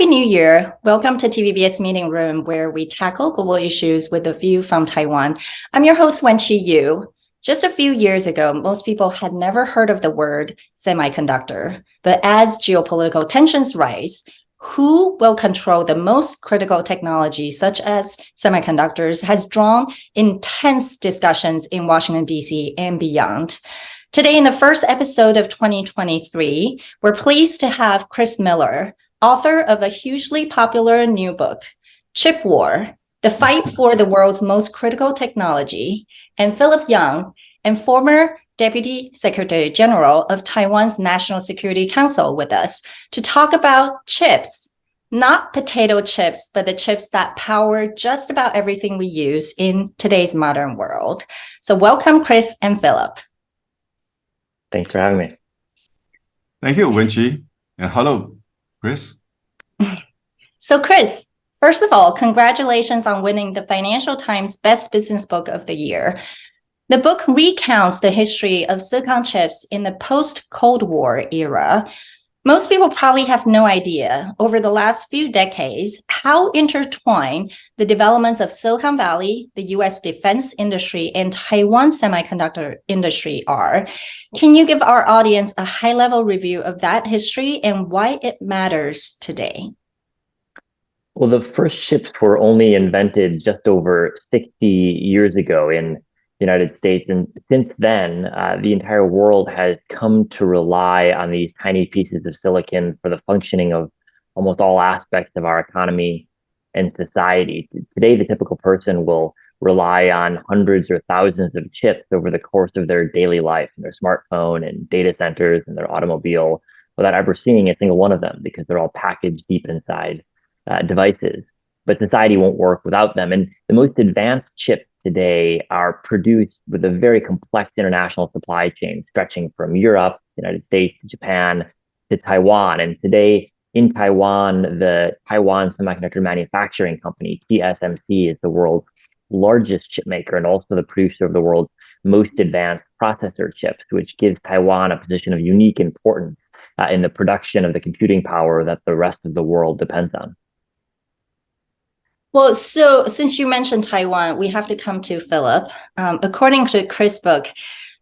Happy New Year. Welcome to TVBS Meeting Room, where we tackle global issues with a view from Taiwan. I'm your host, Wenqi Yu. Just a few years ago, most people had never heard of the word semiconductor. But as geopolitical tensions rise, who will control the most critical technology, such as semiconductors, has drawn intense discussions in Washington, D.C. and beyond. Today, in the first episode of 2023, we're pleased to have Chris Miller, author of a hugely popular new book, Chip War, The Fight for the World's Most Critical Technology, and Philip Young, and former Deputy Secretary General of Taiwan's National Security Council with us to talk about chips, not potato chips, but the chips that power just about everything we use in today's modern world. So welcome, Chris and Philip. Thanks for having me. Thank you, Wenqi. And hello, Chris. So Chris, first of all, congratulations on winning the Financial Times Best Business Book of the Year. The book recounts the history of silicon chips in the post-Cold War era. Most people probably have no idea, over the last few decades, how intertwined the developments of Silicon Valley, the US defense industry, and Taiwan's semiconductor industry are. Can you give our audience a high-level review of that history and why it matters today? Well, the first chips were only invented just over 60 years ago in the United States. And since then, the entire world has come to rely on these tiny pieces of silicon for the functioning of almost all aspects of our economy and society. Today, the typical person will rely on hundreds or thousands of chips over the course of their daily life, in their smartphone and data centers and their automobile, without ever seeing a single one of them because they're all packaged deep inside devices. But society won't work without them. And the most advanced chips today are produced with a very complex international supply chain stretching from Europe, United States, Japan to Taiwan. And today in Taiwan, the Taiwan Semiconductor Manufacturing Company, TSMC, is the world's largest chip maker and also the producer of the world's most advanced processor chips, which gives Taiwan a position of unique importance in the production of the computing power that the rest of the world depends on. Well, so since you mentioned Taiwan, we have to come to Philip. According to Chris' book,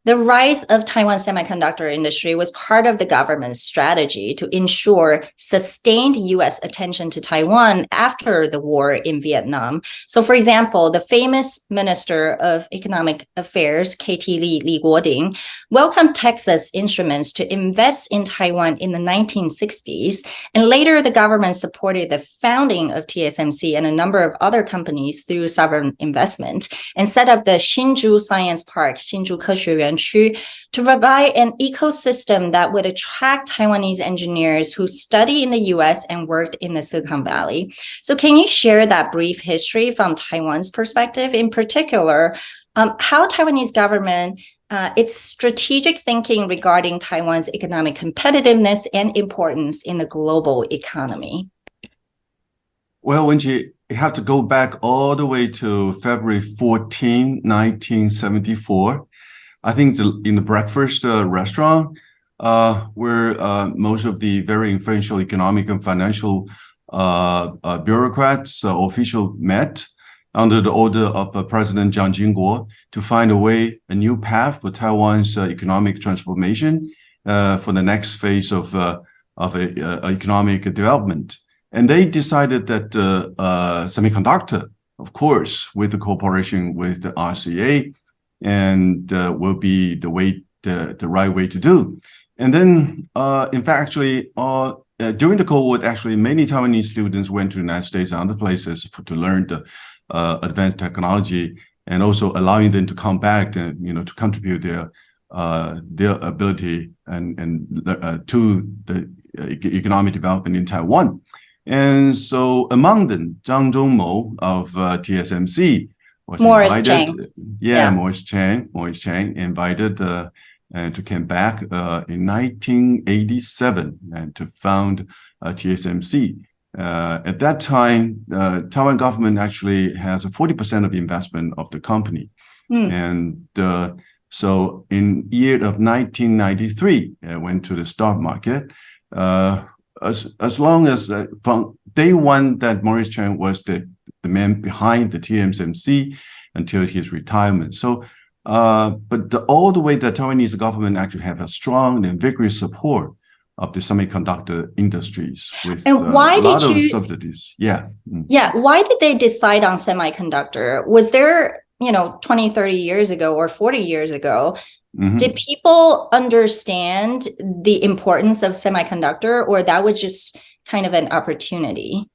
the rise of Taiwan's semiconductor industry was part of the government's strategy to ensure sustained U.S. attention to Taiwan after the war in Vietnam. So, for example, the famous Minister of Economic Affairs, KT Lee Guoding, welcomed Texas Instruments to invest in Taiwan in the 1960s. And later, the government supported the founding of TSMC and a number of other companies through sovereign investment and set up the Hsinchu Science Park, Hsinchu 科学园区, to provide an ecosystem that would attract Taiwanese engineers who study in the US and worked in the Silicon Valley. So can you share that brief history from Taiwan's perspective, in particular, how Taiwanese government, its strategic thinking regarding Taiwan's economic competitiveness and importance in the global economy? Well, Wenqi, you have to go back all the way to February 14, 1974. I think in the breakfast restaurant, where most of the very influential economic and financial bureaucrats, officials met under the order of President Jiang Jingguo to find a new path for Taiwan's economic transformation for the next phase of economic development. And they decided that semiconductor, of course, with the cooperation with the RCA, and will be the right way to do. And then, in fact, actually, during the Cold War, actually, many Taiwanese students went to the United States and other places to learn the advanced technology, and also allowing them to come back and to contribute their ability and to the economic development in Taiwan. And so, among them, Zhang Zhongmo of TSMC. Morris Chang. Morris Chang invited to come back in 1987 and to found TSMC. At that time, Taiwan government actually has 40% of the investment of the company. And so in year of 1993, I went to the stock market. As long as from day one that Maurice Chen was the man behind the TSMC until his retirement. So, but all the way the Taiwanese government actually have a strong and vigorous support of the semiconductor industries with a lot of subsidies. Yeah. Yeah. Why did they decide on semiconductor? Was there, 20, 30 years ago or 40 years ago, did people understand the importance of semiconductor, or that was just kind of an opportunity?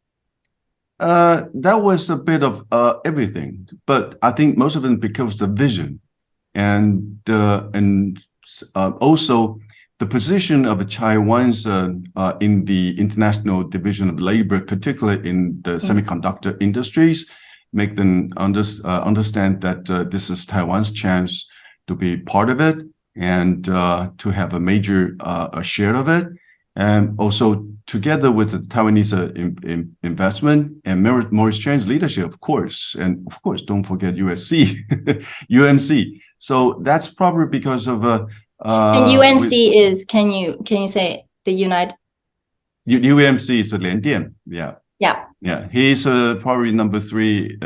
That was a bit of everything, but I think most of it because the vision and also the position of Taiwan's in the International Division of Labor, particularly in the semiconductor industries, make them understand that this is Taiwan's chance to be part of it and to have a major share of it. And also together with the Taiwanese investment and Maurice Chen's leadership, of course, and of course, don't forget USC, UMC. So that's probably because of and UNC is, can you say the United? UMC is a Liandian, yeah. Yeah. He's probably number 3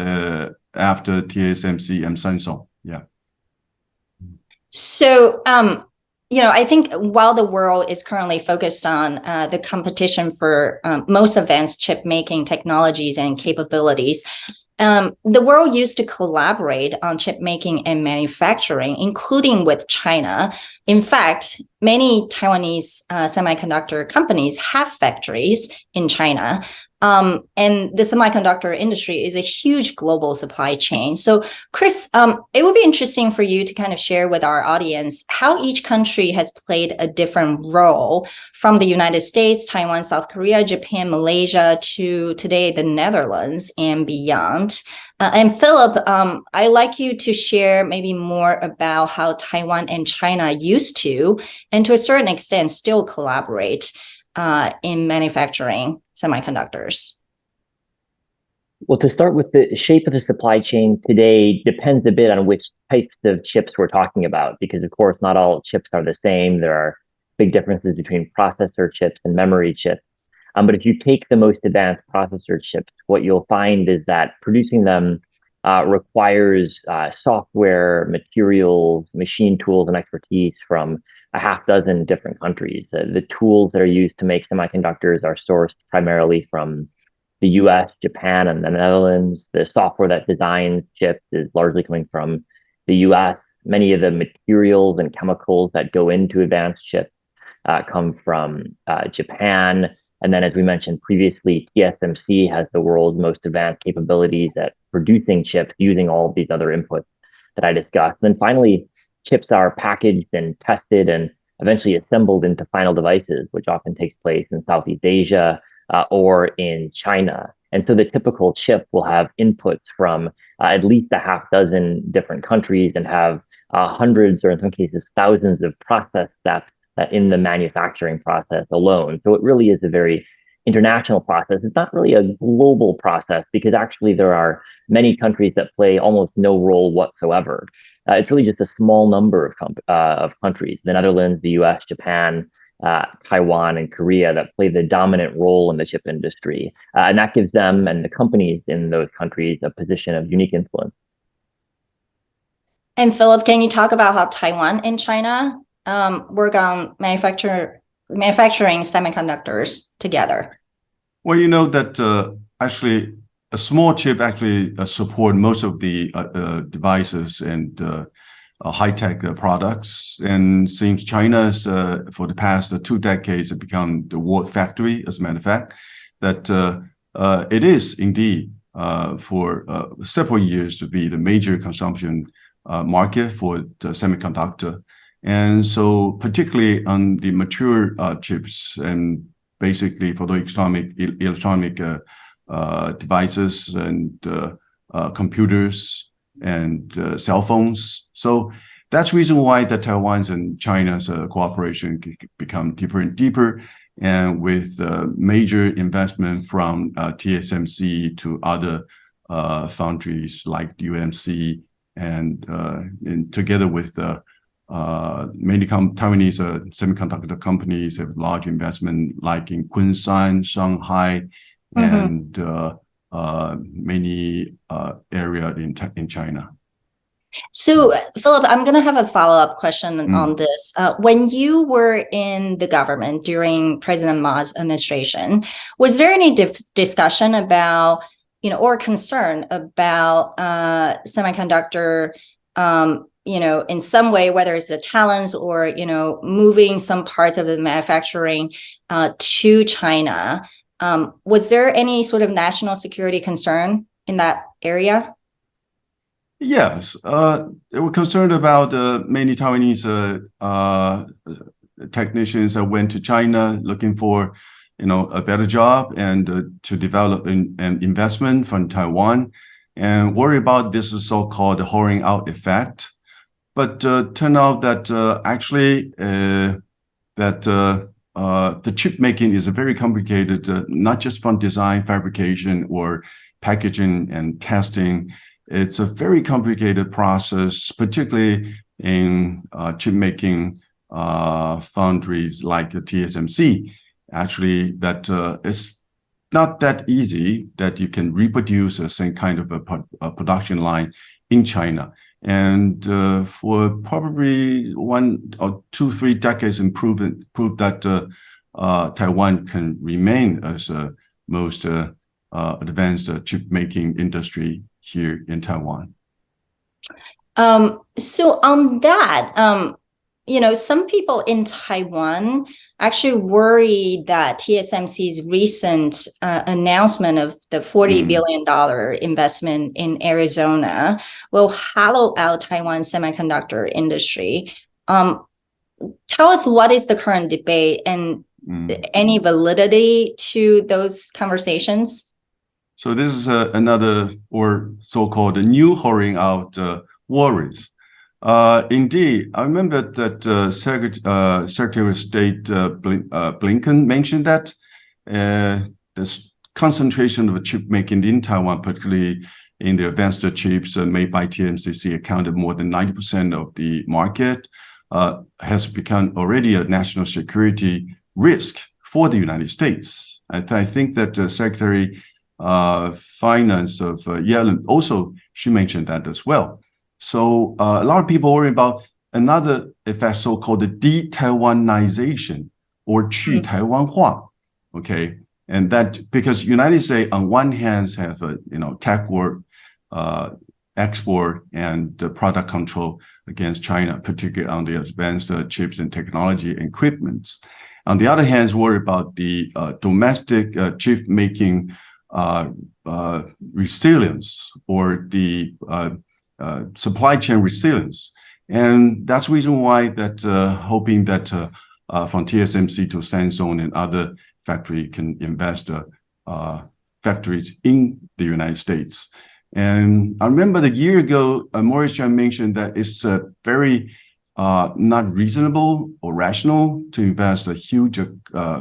after TSMC and Samsung, yeah. So, I think while the world is currently focused on the competition for most advanced chip making technologies and capabilities, the world used to collaborate on chip making and manufacturing, including with China. In fact, many Taiwanese semiconductor companies have factories in China. And the semiconductor industry is a huge global supply chain. So, Chris, it would be interesting for you to kind of share with our audience how each country has played a different role, from the United States, Taiwan, South Korea, Japan, Malaysia, to today the Netherlands and beyond. And Philip, I'd like you to share maybe more about how Taiwan and China used to, and to a certain extent, still collaborate in manufacturing semiconductors. Well, to start with, the shape of the supply chain today depends a bit on which types of chips we're talking about, because of course, not all chips are the same. There are big differences between processor chips and memory chips. But if you take the most advanced processor chips, what you'll find is that producing them requires software, materials, machine tools, and expertise from a half dozen different countries. The tools that are used to make semiconductors are sourced primarily from the US, Japan, and the Netherlands. The software that designs chips is largely coming from the US. Many of the materials and chemicals that go into advanced chips come from Japan. And then, as we mentioned previously, TSMC has the world's most advanced capabilities at producing chips using all of these other inputs that I discussed. And then finally, chips are packaged and tested and eventually assembled into final devices, which often takes place in Southeast Asia or in China. And so the typical chip will have inputs from at least a half dozen different countries and have hundreds, or in some cases, thousands of process steps in the manufacturing process alone. So it really is a very international process. It's not really a global process, because actually there are many countries that play almost no role whatsoever. It's really just a small number of countries, the Netherlands, the US, Japan, Taiwan, and Korea, that play the dominant role in the chip industry. And that gives them and the companies in those countries a position of unique influence. And Philip, can you talk about how Taiwan and China work on manufacturing semiconductors together? Well, you know that actually a small chip actually support most of the devices and high-tech products. And since China's for the past 2 decades have become the world factory, as a matter of fact, that it is indeed for several years to be the major consumption market for the semiconductor. And so particularly on the mature chips, and basically for the electronic devices and computers and cell phones. So that's the reason why the Taiwan's and China's cooperation become deeper and deeper, and with major investment from TSMC to other foundries like UMC, and together with many Taiwanese semiconductor companies have large investment like in Kunshan, Shanghai, and many area in China. So, Philip, I'm going to have a follow-up question on this. When you were in the government during President Ma's administration, was there any discussion about, or concern about semiconductor, in some way, whether it's the talents or, moving some parts of the manufacturing to China? Was there any sort of national security concern in that area? Yes, they were concerned about many Taiwanese technicians that went to China looking for, a better job and to develop an investment from Taiwan, and worry about this so-called whoring out effect. But turned out that actually the chip making is a very complicated, not just from design, fabrication, or packaging and testing. It's a very complicated process, particularly in chip making foundries like the TSMC. Actually, that it's not that easy that you can reproduce the same kind of a production line in China. And for probably 1 or 2, 3 decades, prove that Taiwan can remain as the most advanced chip making industry here in Taiwan. So on that, some people in Taiwan actually worry that TSMC's recent announcement of the $40 billion investment in Arizona will hollow out Taiwan's semiconductor industry. Tell us, what is the current debate and any validity to those conversations? So this is another, or so-called new whoring out worries. Indeed, I remember that Secretary of State Blinken mentioned that this concentration of chip making in Taiwan, particularly in the advanced chips made by TSMC, accounted more than 90% of the market, has become already a national security risk for the United States. I think that Secretary Finance of Yellen also, she mentioned that as well. So a lot of people worry about another effect, so-called the de-Taiwanization or 去台湾化. Okay, and that because United States on one hand have a tech war, export and product control against China, particularly on the advanced chips and technology equipments. On the other hand, worry about the domestic chip making resilience or the supply chain resilience. And that's the reason why that hoping that from TSMC to Samsung and other factory can invest factories in the United States. And I remember a year ago, Maurice Chan mentioned that it's very not reasonable or rational to invest a huge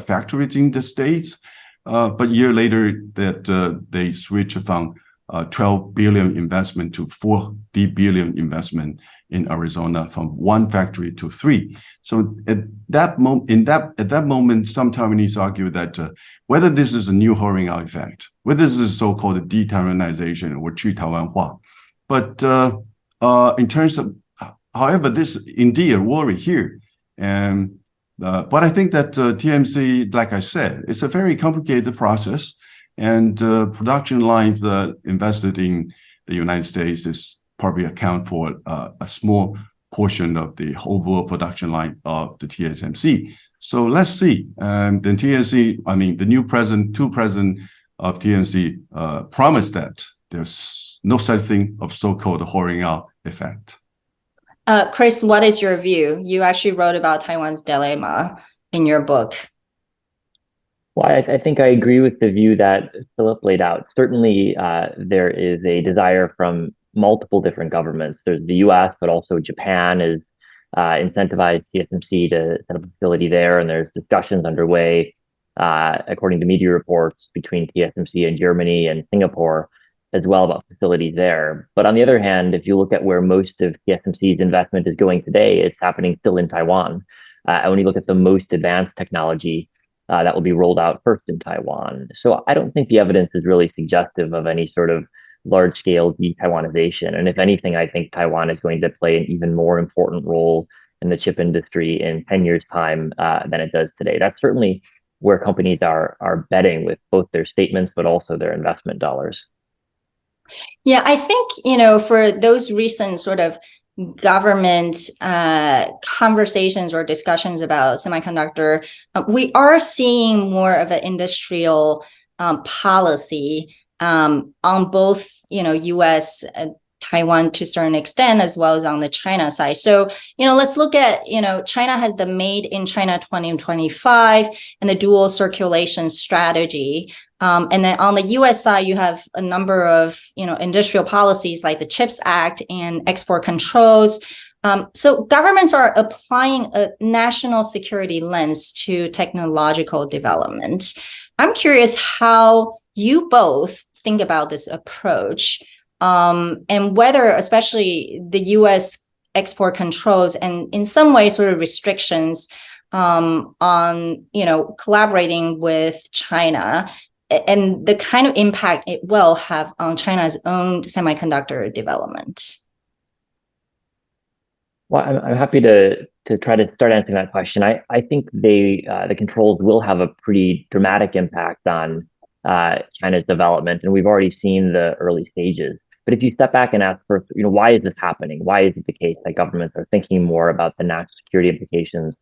factories in the States. But a year later, that they switched from 12 billion investment to 40 billion investment in Arizona, from 1 factory to 3. So at that moment, some Taiwanese argue that whether this is a new whoring out effect, whether this is so-called de-Taiwanization or 去台湾化, but in terms of, however, this indeed a worry here, and but I think that TMC, like I said, it's a very complicated process. And production lines invested in the United States is probably account for a small portion of the overall production line of the TSMC. So let's see. And then TSMC, I mean, the new president, 2 presidents of TSMC promised that there's no such thing of so-called whoring out effect. Chris, what is your view? You actually wrote about Taiwan's dilemma in your book. Well, I think I agree with the view that Philip laid out. Certainly, there is a desire from multiple different governments. There's the U.S., but also Japan is incentivized TSMC to set up a facility there, and there's discussions underway, according to media reports, between TSMC and Germany and Singapore as well about facilities there. But on the other hand, if you look at where most of TSMC's investment is going today, it's happening still in Taiwan. And when you look at the most advanced technology, that will be rolled out first in Taiwan. So I don't think the evidence is really suggestive of any sort of large-scale de-Taiwanization. And if anything, I think Taiwan is going to play an even more important role in the chip industry in 10 years' time than it does today. That's certainly where companies are betting with both their statements, but also their investment dollars. Yeah, I think, for those recent sort of government conversations or discussions about semiconductor, we are seeing more of an industrial policy on both, U.S. Taiwan to a certain extent, as well as on the China side. So, let's look at, China has the Made in China 2025 and the dual circulation strategy. And then on the US side, you have a number of, industrial policies like the CHIPS Act and export controls. So governments are applying a national security lens to technological development. I'm curious how you both think about this approach, and whether, especially the US export controls and in some ways sort of restrictions on, collaborating with China, and the kind of impact it will have on China's own semiconductor development. Well, I'm happy to try to start answering that question. I think the controls will have a pretty dramatic impact on China's development, and we've already seen the early stages. But if you step back and ask first, why is this happening? Why is it the case that governments are thinking more about the national security implications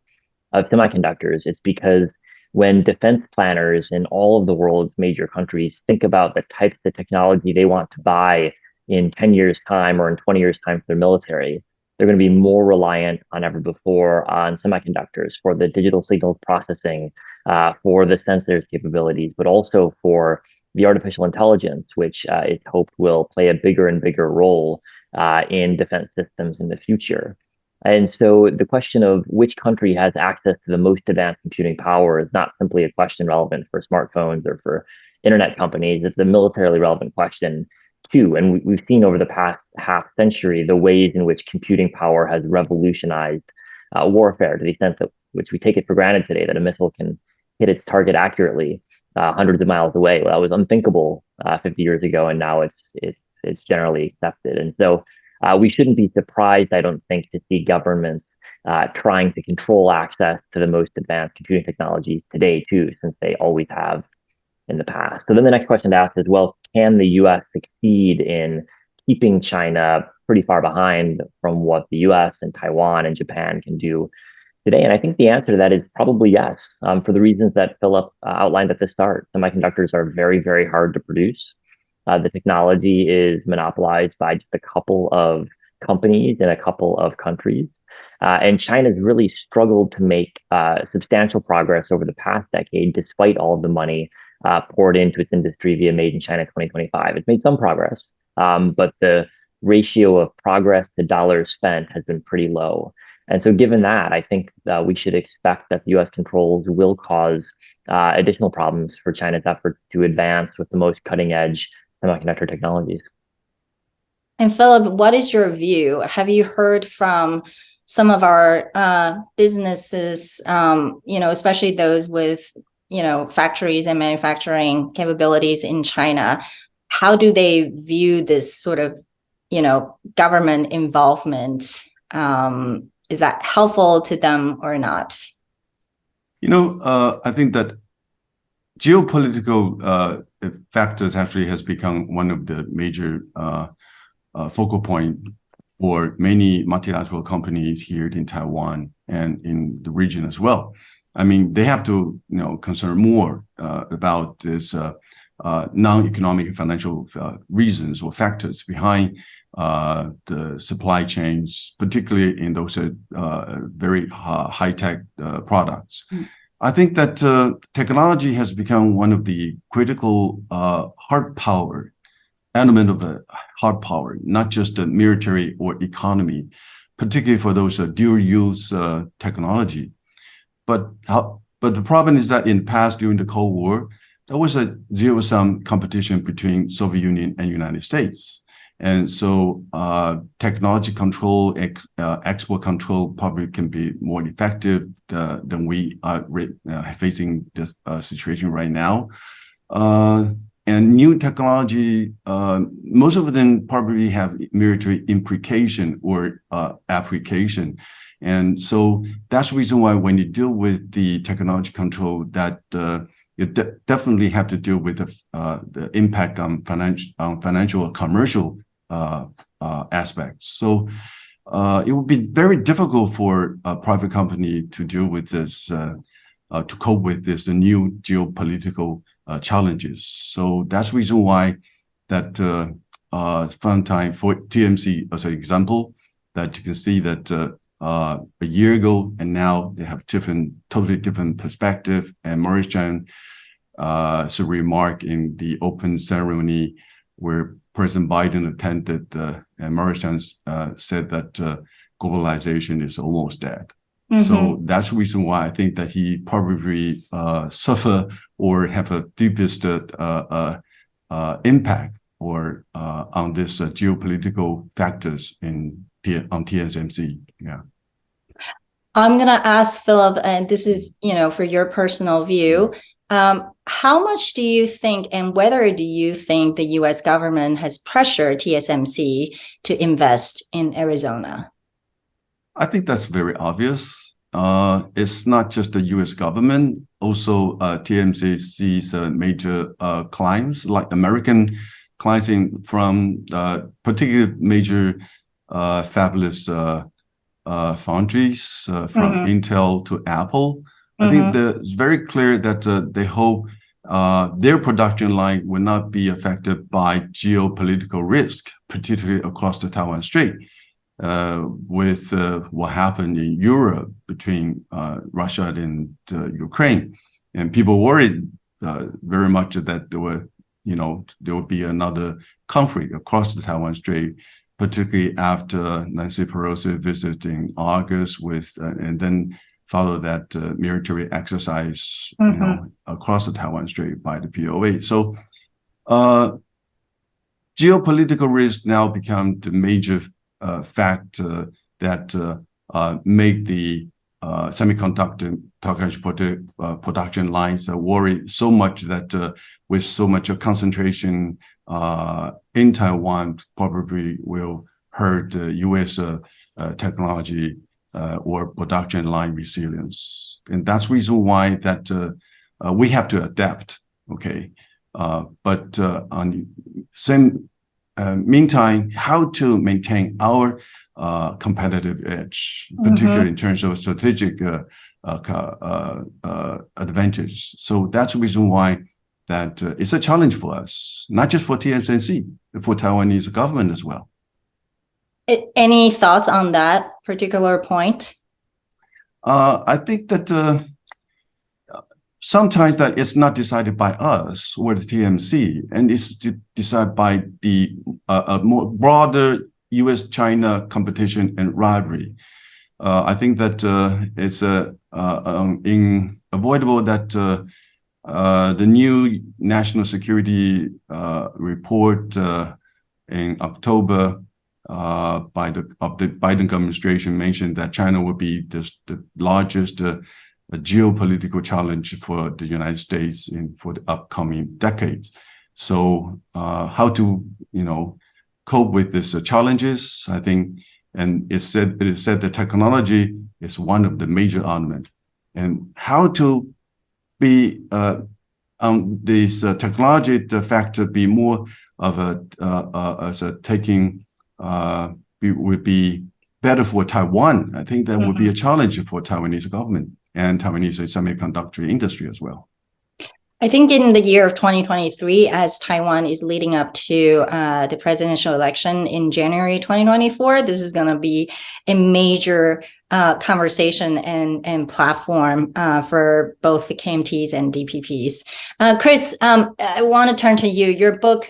of semiconductors? It's because when defense planners in all of the world's major countries think about the types of technology they want to buy in 10 years' time or in 20 years' time for their military, they're going to be more reliant than ever before on semiconductors for the digital signal processing, for the sensors capabilities, but also for the artificial intelligence, which is hoped will play a bigger and bigger role in defense systems in the future. And so the question of which country has access to the most advanced computing power is not simply a question relevant for smartphones or for internet companies. It's a militarily relevant question too. And we've seen over the past half century the ways in which computing power has revolutionized warfare, to the extent that which we take it for granted today that a missile can hit its target accurately hundreds of miles away. Well, that was unthinkable 50 years ago, and now it's generally accepted. And so we shouldn't be surprised, I don't think, to see governments trying to control access to the most advanced computing technologies today too, since they always have in the past. So then the next question to ask is, well, can the US succeed in keeping China pretty far behind from what the US and Taiwan and Japan can do today? And I think the answer to that is probably yes, for the reasons that Philip outlined at the start. Semiconductors are very, very hard to produce. The technology is monopolized by just a couple of companies in a couple of countries. And China's really struggled to make substantial progress over the past decade, despite all of the money poured into its industry via Made in China 2025. It's made some progress, but the ratio of progress to dollars spent has been pretty low. And so given that, I think we should expect that the US controls will cause additional problems for China's effort to advance with the most cutting edge semiconductor technologies. And Philip, what is your view? Have you heard from some of our businesses, especially those with, factories and manufacturing capabilities in China? How do they view this sort of, government involvement? Is that helpful to them or not? I think that geopolitical factors actually has become one of the major focal point for many multilateral companies here in Taiwan and in the region as well. I mean, they have to, concern more about this non-economic and financial reasons or factors behind the supply chains, particularly in those very high-tech products. I think that technology has become one of the critical hard power element of the hard power, not just the military or economy, particularly for those dual-use technology. But the problem is that in the past, during the Cold War, there was a zero-sum competition between Soviet Union and United States. And so technology control, export control probably can be more effective than we are facing this situation right now. And new technology, most of them probably have military implication or application. And so that's the reason why when you deal with the technology control, that you definitely have to deal with the impact on financial or commercial aspects. So it would be very difficult for a private company to deal with this, to cope with this new geopolitical challenges. So that's the reason why that fund time for TMC as an example, that you can see that a year ago and now they have totally different perspective. And Maurice Chan remark in the open ceremony where President Biden attended, and Maurice Chan said that globalization is almost dead. Mm-hmm. So that's the reason why I think that he probably suffer or have a deepest impact or on this geopolitical factors on TSMC. Yeah. I'm going to ask Philip, and this is, for your personal view, how much do you think, and whether do you think the U.S. government has pressured TSMC to invest in Arizona? I think that's very obvious. It's not just the U.S. government. Also, TSMC sees major clients, like American clients from particularly major fabless foundries, from Intel to Apple. I think that it's very clear that they hope their production line will not be affected by geopolitical risk, particularly across the Taiwan Strait, with what happened in Europe between Russia and Ukraine. And people worried very much that there would be another conflict across the Taiwan Strait, particularly after Nancy Pelosi visit in August and then follow that military exercise, across the Taiwan Strait by the POA. So geopolitical risk now become the major factor that make the semiconductor production lines worry so much that with so much concentration in Taiwan, probably will hurt U.S. technology or production line resilience. And that's the reason why that we have to adapt, okay? But on the same meantime, how to maintain our competitive edge, particularly in terms of strategic advantage. So that's the reason why that it's a challenge for us, not just for TSMC, but for Taiwanese government as well. Any thoughts on that particular point? I think that sometimes that it's not decided by us or the TMC, and it's decided by the more broader U.S.-China competition and rivalry. I think that it's unavoidable that the new national security report in October by the Biden administration mentioned that China will be the largest geopolitical challenge for the United States for the upcoming decades. So how to cope with these challenges, I think, and it is said that technology is one of the major elements, and how to be on this technology, the factor be more of as a taking would be better for Taiwan. I think that would be a challenge for Taiwanese government and Taiwanese semiconductor industry as well. I think in the year of 2023, as Taiwan is leading up to the presidential election in January 2024, this is going to be a major conversation and platform for both the KMTs and DPPs. Chris, I want to turn to you. Your book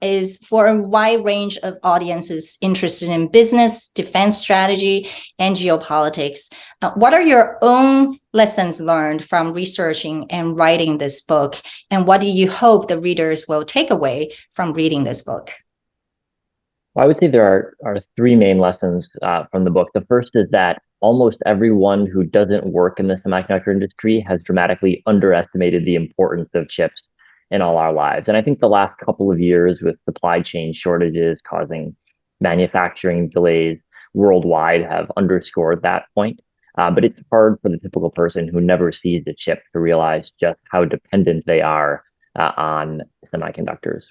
is for a wide range of audiences interested in business, defense strategy, and geopolitics. What are your own lessons learned from researching and writing this book? And what do you hope the readers will take away from reading this book? Well, I would say there are three main lessons from the book. The first is that almost everyone who doesn't work in the semiconductor industry has dramatically underestimated the importance of chips in all our lives. And I think the last couple of years with supply chain shortages causing manufacturing delays worldwide have underscored that point. But it's hard for the typical person who never sees the chip to realize just how dependent they are on semiconductors.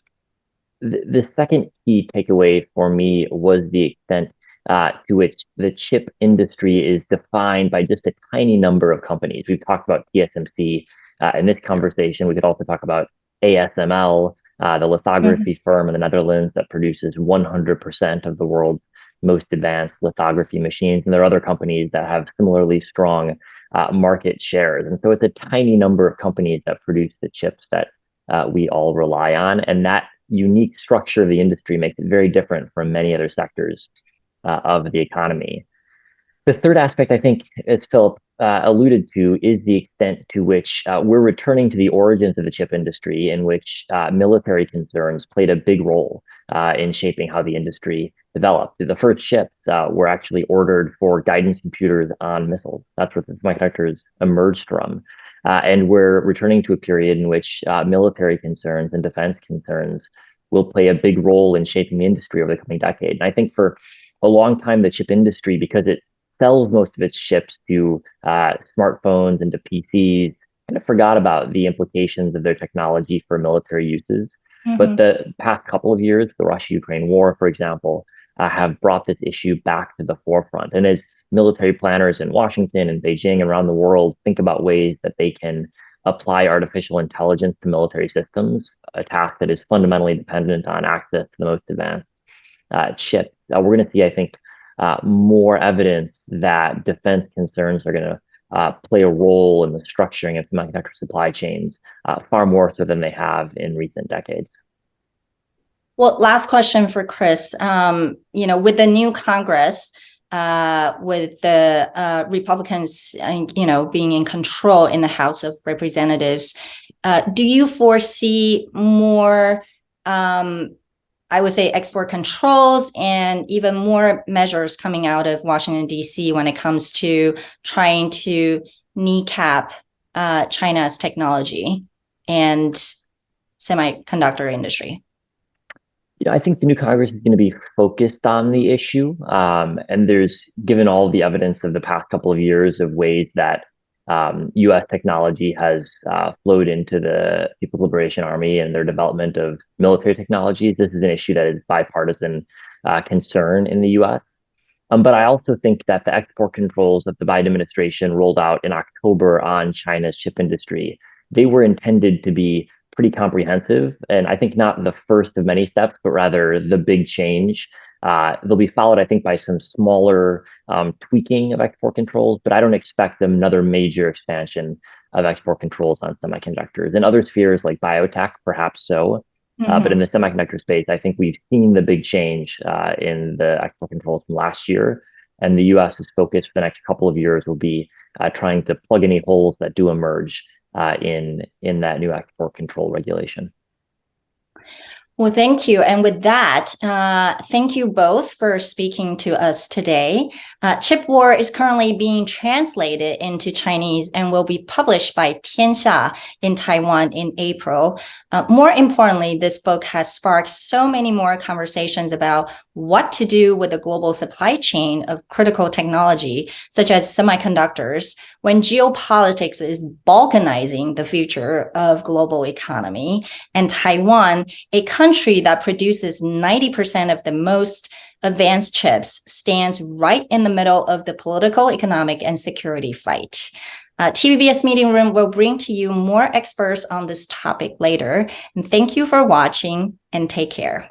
The second key takeaway for me was the extent to which the chip industry is defined by just a tiny number of companies. We've talked about TSMC in this conversation. We could also talk about ASML, the lithography firm in the Netherlands that produces 100% of the world's most advanced lithography machines. And there are other companies that have similarly strong market shares. And so it's a tiny number of companies that produce the chips that we all rely on. And that unique structure of the industry makes it very different from many other sectors of the economy. The third aspect, I think, as Philip alluded to, is the extent to which we're returning to the origins of the chip industry, in which military concerns played a big role in shaping how the industry developed. The first chips were actually ordered for guidance computers on missiles. That's where the semiconductors emerged from. And we're returning to a period in which military concerns and defense concerns will play a big role in shaping the industry over the coming decade. And I think for a long time, the chip industry, because it sells most of its chips to smartphones and to PCs, kind of forgot about the implications of their technology for military uses. But the past couple of years, the Russia-Ukraine war, for example, have brought this issue back to the forefront. And as military planners in Washington and Beijing and around the world think about ways that they can apply artificial intelligence to military systems, a task that is fundamentally dependent on access to the most advanced chips, we're going to see, I think, more evidence that defense concerns are going to play a role in the structuring of semiconductor supply chains far more so than they have in recent decades. Well, last question for Chris. With the new Congress, with the Republicans, being in control in the House of Representatives, do you foresee more, I would say, export controls and even more measures coming out of Washington, D.C. when it comes to trying to kneecap China's technology and semiconductor industry? I think the new Congress is going to be focused on the issue. And there's, given all the evidence of the past couple of years of ways that U.S. technology has flowed into the People's Liberation Army and their development of military technologies, this is an issue that is bipartisan concern in the U.S. But I also think that the export controls that the Biden administration rolled out in October on China's chip industry, they were intended to be pretty comprehensive, and I think not the first of many steps, but rather the big change. They'll be followed, I think, by some smaller tweaking of export controls, but I don't expect another major expansion of export controls on semiconductors. In other spheres like biotech, perhaps so, but in the semiconductor space, I think we've seen the big change in the export controls from last year, and the U.S.'s focus for the next couple of years will be trying to plug any holes that do emerge in that new export control regulation. Well, thank you. And with that, thank you both for speaking to us today. Chip War is currently being translated into Chinese and will be published by Tianxia in Taiwan in April. More importantly, this book has sparked so many more conversations about what to do with the global supply chain of critical technology, such as semiconductors, when geopolitics is balkanizing the future of global economy. And Taiwan, a country that produces 90% of the most advanced chips, stands right in the middle of the political, economic, and security fight. TVBS Meeting Room will bring to you more experts on this topic later. And thank you for watching, and take care.